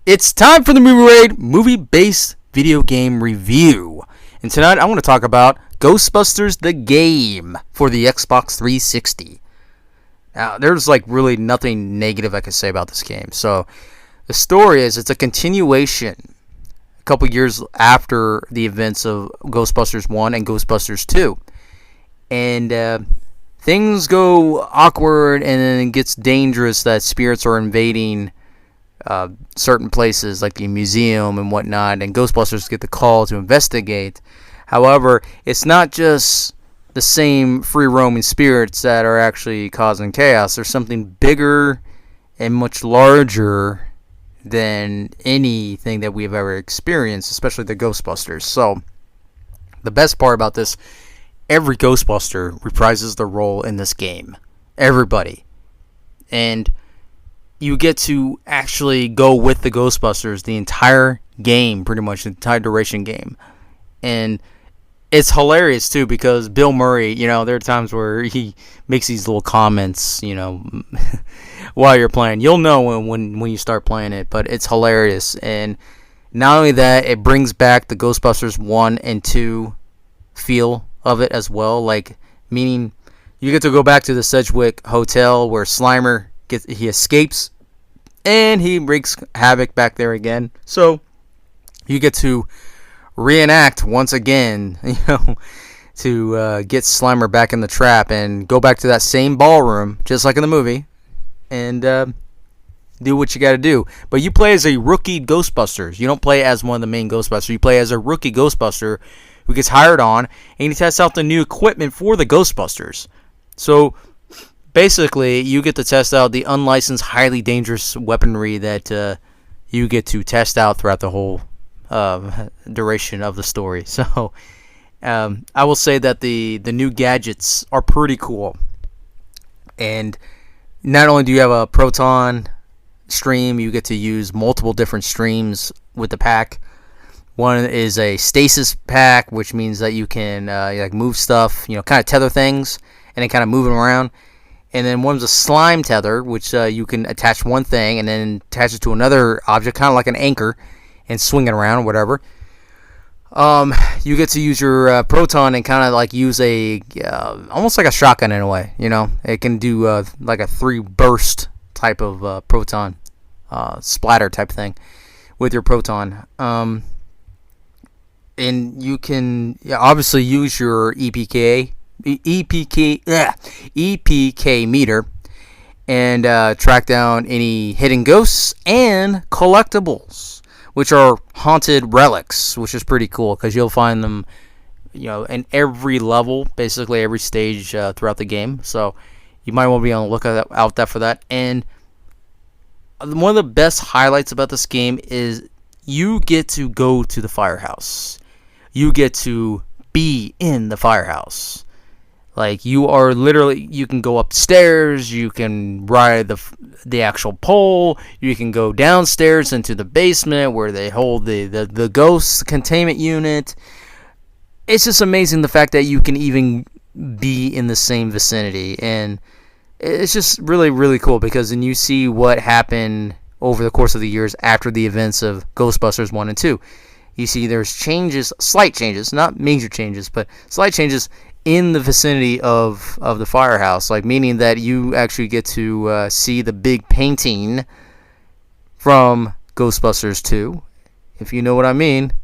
It's time for the Movie Raid movie-based video game review. And tonight I want to talk about Ghostbusters the game for the Xbox 360. Now, there's really nothing negative I can say about this game. So, the story is it's a continuation a couple years after the events of Ghostbusters 1 and Ghostbusters 2. And things go awkward and then it gets dangerous that spirits are invading certain places like the museum and whatnot, and Ghostbusters get the call to investigate. However, it's not just the same free roaming spirits that are actually causing chaos. There's something bigger and much larger than anything that we've ever experienced, especially the Ghostbusters. So, the best part about this, every Ghostbuster reprises their role in this game. Everybody. And you get to actually go with the Ghostbusters the entire game, pretty much, the entire duration game. And it's hilarious, too, because Bill Murray, there are times where he makes these little comments, while you're playing. You'll know when you start playing it, but it's hilarious. And not only that, it brings back the Ghostbusters 1 and 2 feel of it as well. Meaning, you get to go back to the Sedgwick Hotel where Slimer he escapes and he wreaks havoc back there again. So you get to reenact once again, to get Slimer back in the trap and go back to that same ballroom, just like in the movie, and do what you got to do. But you play as a rookie Ghostbusters. You don't play as one of the main Ghostbusters. You play as a rookie Ghostbuster who gets hired on, and he tests out the new equipment for the Ghostbusters. So basically, you get to test out the unlicensed, highly dangerous weaponry that you get to test out throughout the whole duration of the story. So, I will say that the new gadgets are pretty cool. And not only do you have a proton stream, you get to use multiple different streams with the pack. One is a stasis pack, which means that you can move stuff, kind of tether things, and then kind of move them around. And then one's a slime tether, which you can attach one thing and then attach it to another object, kind of like an anchor, and swing it around or whatever. You get to use your proton and kind of use a almost like a shotgun in a way. It can do like a 3-burst type of proton splatter type thing with your proton. And you can obviously use your EPK meter and track down any hidden ghosts and collectibles, which are haunted relics, which is pretty cool because you'll find them in every level, basically every stage throughout the game. So you might want to be on the lookout out for that. And one of the best highlights about this game is you get to go to the firehouse. You get to be in the firehouse. You are literally, you can go upstairs, you can ride the actual pole, you can go downstairs into the basement where they hold the ghost containment unit. It's just amazing the fact that you can even be in the same vicinity. And it's just really, really cool because then you see what happened over the course of the years after the events of Ghostbusters 1 and 2. You see there's changes, slight changes, not major changes, but slight changes in the vicinity of the firehouse, meaning that you actually get to see the big painting from Ghostbusters 2, if you know what I mean.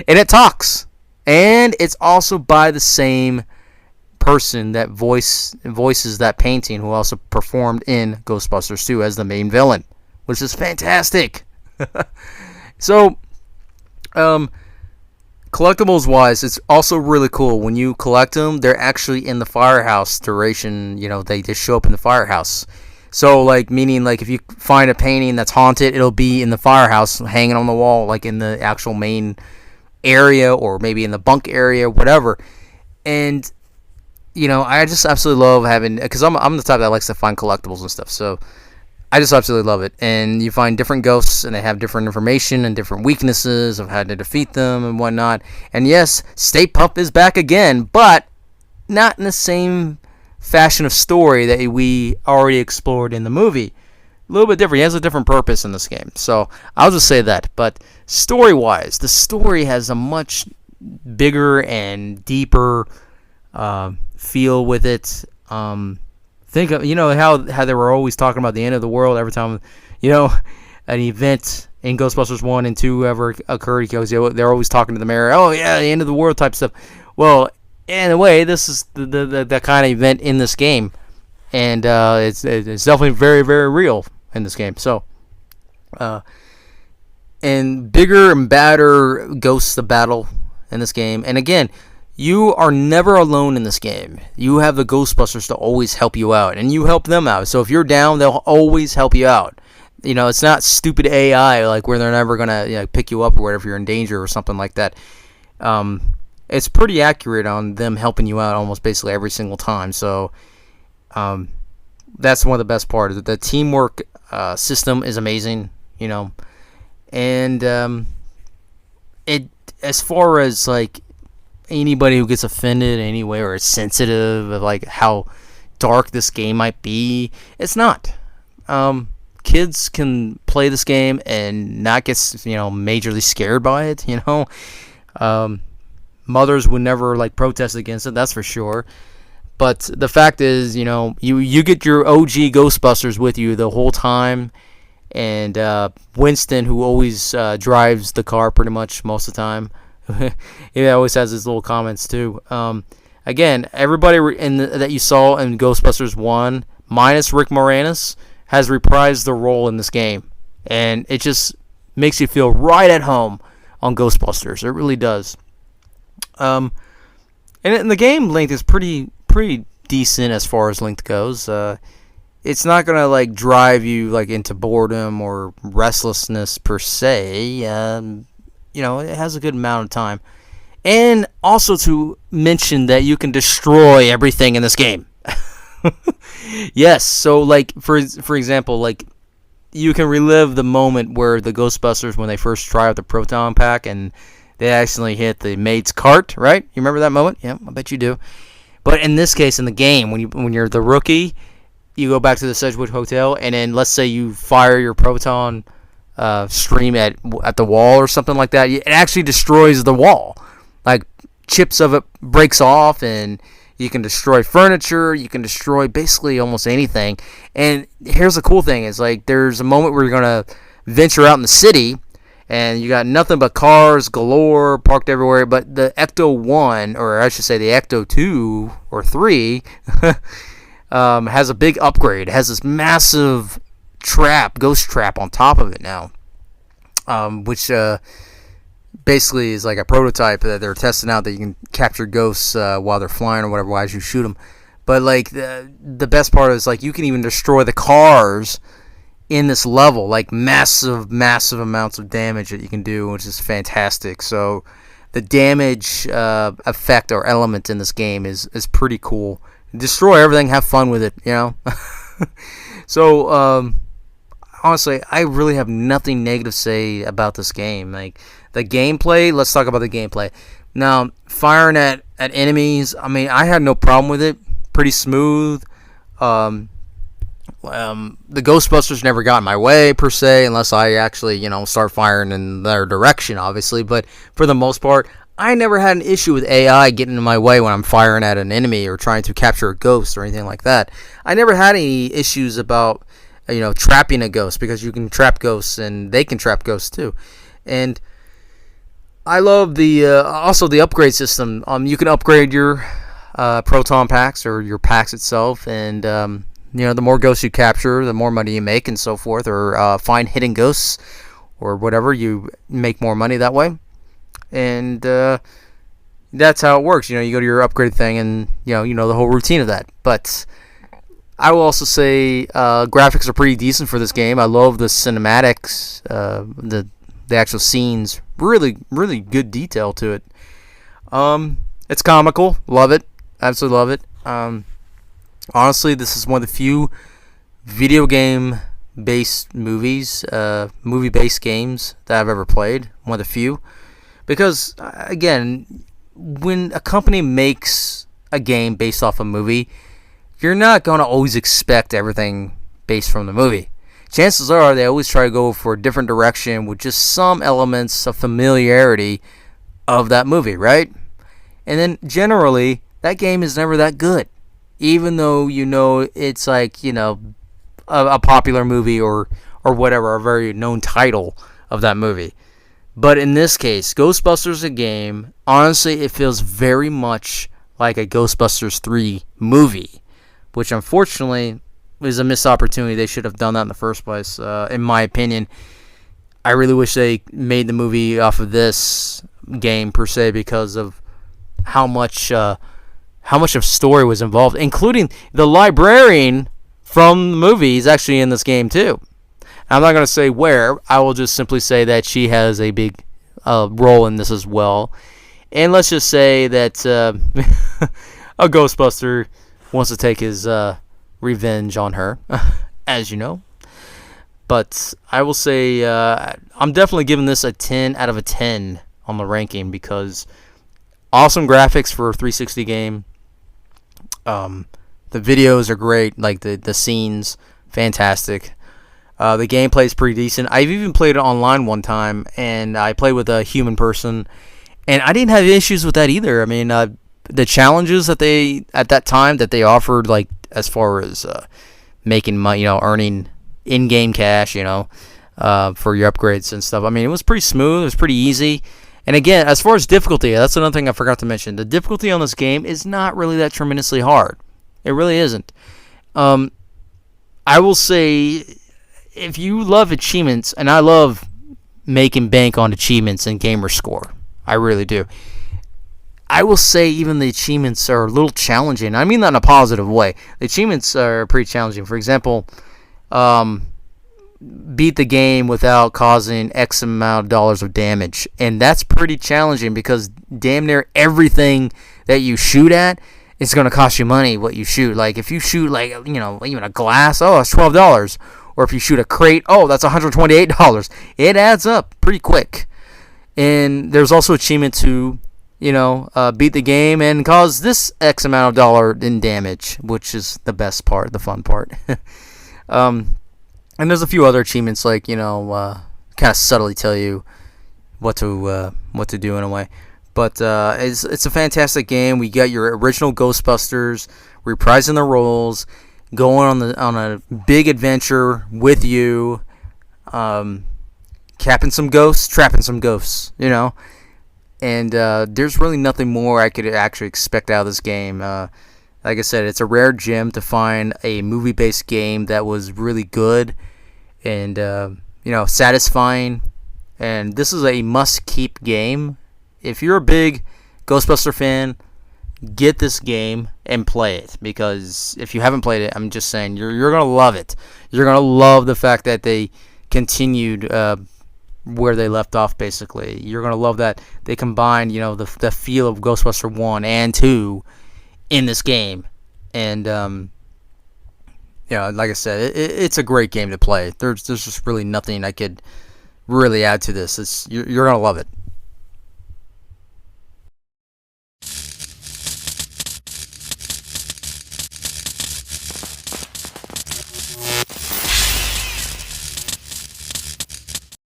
And it talks. And it's also by the same person that voices that painting, who also performed in Ghostbusters 2 as the main villain, which is fantastic. So, collectibles wise, it's also really cool. When you collect them, they're actually in the firehouse duration. They just show up in the firehouse. So, meaning, if you find a painting that's haunted, it'll be in the firehouse, hanging on the wall, in the actual main area, or maybe in the bunk area, whatever. And I just absolutely love having, because I'm the type that likes to find collectibles and stuff. So I just absolutely love it. And you find different ghosts, and they have different information and different weaknesses of how to defeat them and whatnot. And yes, Stay Puft is back again, but not in the same fashion of story that we already explored in the movie. A little bit different. He has a different purpose in this game. So I'll just say that. But story-wise, the story has a much bigger and deeper feel with it. Think of how they were always talking about the end of the world every time an event in Ghostbusters 1 and 2 ever occurred. Because they're always talking to the mayor. Oh yeah, the end of the world type stuff. Well, in a way, this is the kind of event in this game, and it's definitely very, very real in this game. So, and bigger and badder ghosts to battle in this game. And again, you are never alone in this game. You have the Ghostbusters to always help you out, and you help them out. So if you're down, they'll always help you out. It's not stupid AI like where they're never gonna pick you up or whatever if you're in danger or something like that. It's pretty accurate on them helping you out almost basically every single time. So that's one of the best parts. The teamwork system is amazing, and it, as far as like anybody who gets offended anyway or is sensitive of like how dark this game might be, it's not. Kids can play this game and not get majorly scared by it. Mothers would never like protest against it, that's for sure. But the fact is, you get your OG Ghostbusters with you the whole time, and Winston, who always drives the car pretty much most of the time, he always has his little comments too. Again, everybody that you saw in Ghostbusters 1, minus Rick Moranis, has reprised the role in this game, and it just makes you feel right at home on Ghostbusters. It really does. And the game length is pretty decent as far as length goes. It's not gonna like drive you like into boredom or restlessness per se. It has a good amount of time. And also to mention that you can destroy everything in this game. Yes, so like for example, like you can relive the moment where the Ghostbusters, when they first try out the proton pack and they accidentally hit the maid's cart, right? You remember that moment? Yeah, I bet you do. But in this case, in the game, when you're the rookie, you go back to the Sedgwood Hotel, and then let's say you fire your proton stream at the wall or something like that. It actually destroys the wall. Like chips of it breaks off, and you can destroy furniture. You can destroy basically almost anything. And here's the cool thing: is like there's a moment where you're gonna venture out in the city, and you got nothing but cars galore parked everywhere. But the Ecto 1, or I should say the Ecto 2 or 3, has a big upgrade. It has this massive ghost trap on top of it now, which basically is like a prototype that they're testing out, that you can capture ghosts while they're flying or whatever as you shoot them. But like the best part is like you can even destroy the cars in this level, like massive amounts of damage that you can do, which is fantastic. So the damage effect or element in this game is pretty cool. Destroy everything, have fun with it, So honestly, I really have nothing negative to say about this game. Like the gameplay, let's talk about the gameplay. Now, firing at enemies, I mean, I had no problem with it. Pretty smooth. The Ghostbusters never got in my way per se, unless I actually, start firing in their direction, obviously. But for the most part, I never had an issue with AI getting in my way when I'm firing at an enemy or trying to capture a ghost or anything like that. I never had any issues about, trapping a ghost, because you can trap ghosts and they can trap ghosts too. And I love also the upgrade system. You can upgrade your proton packs or your packs itself, and the more ghosts you capture, the more money you make, and so forth. Or find hidden ghosts or whatever, you make more money that way. And that's how it works. You go to your upgrade thing, and the whole routine of that. But I will also say graphics are pretty decent for this game. I love the cinematics, the actual scenes. Really, really good detail to it. It's comical. Love it. Absolutely love it. Honestly, this is one of the few video game based movies, movie based games that I've ever played. One of the few. Because, again, when a company makes a game based off a movie, you're not going to always expect everything based from the movie. Chances are they always try to go for a different direction with just some elements of familiarity of that movie, right? And then generally, that game is never that good. Even though it's like, a popular movie or whatever, a very known title of that movie. But in this case, Ghostbusters, a game, honestly, it feels very much like a Ghostbusters 3 movie, which unfortunately is a missed opportunity. They should have done that in the first place, in my opinion. I really wish they made the movie off of this game, per se, because of how much of story was involved, including the librarian from the movie is actually in this game, too. I'm not going to say where. I will just simply say that she has a big role in this as well. And let's just say that a Ghostbuster wants to take his revenge on her, as you know. But I will say I'm definitely giving this a 10 out of a 10 on the ranking because awesome graphics for a 360 game. The videos are great, like the scenes, fantastic. The gameplay is pretty decent. I've even played it online one time, and I played with a human person, and I didn't have issues with that either. I mean, the challenges that they at that time that they offered, like as far as making money, earning in-game cash, for your upgrades and stuff. I mean, it was pretty smooth. It was pretty easy. And again, as far as difficulty, that's another thing I forgot to mention. The difficulty on this game is not really that tremendously hard. It really isn't. I will say, if you love achievements, and I love making bank on achievements and gamer score, I really do. I will say even the achievements are a little challenging. I mean that in a positive way. The achievements are pretty challenging. For example, beat the game without causing X amount of dollars of damage. And that's pretty challenging because damn near everything that you shoot at is going to cost you money what you shoot. Like if you shoot even a glass, it's $12. Or if you shoot a crate, that's $128. It adds up pretty quick. And there's also achievement to, beat the game and cause this X amount of dollar in damage, which is the best part, the fun part. And there's a few other achievements like, kind of subtly tell you what to do in a way. But it's a fantastic game. We got your original Ghostbusters reprising the roles, going on a big adventure with you, capping some ghosts, trapping some ghosts, And there's really nothing more I could actually expect out of this game. Like I said, it's a rare gem to find a movie-based game that was really good and satisfying. And this is a must-keep game. If you're a big Ghostbuster fan, get this game and play it, because if you haven't played it, I'm just saying you're gonna love it. You're gonna love the fact that they continued where they left off. Basically, you're gonna love that they combined the feel of Ghostbuster 1 and 2 in this game, and like I said, it's a great game to play. There's just really nothing I could really add to this. You're gonna love it.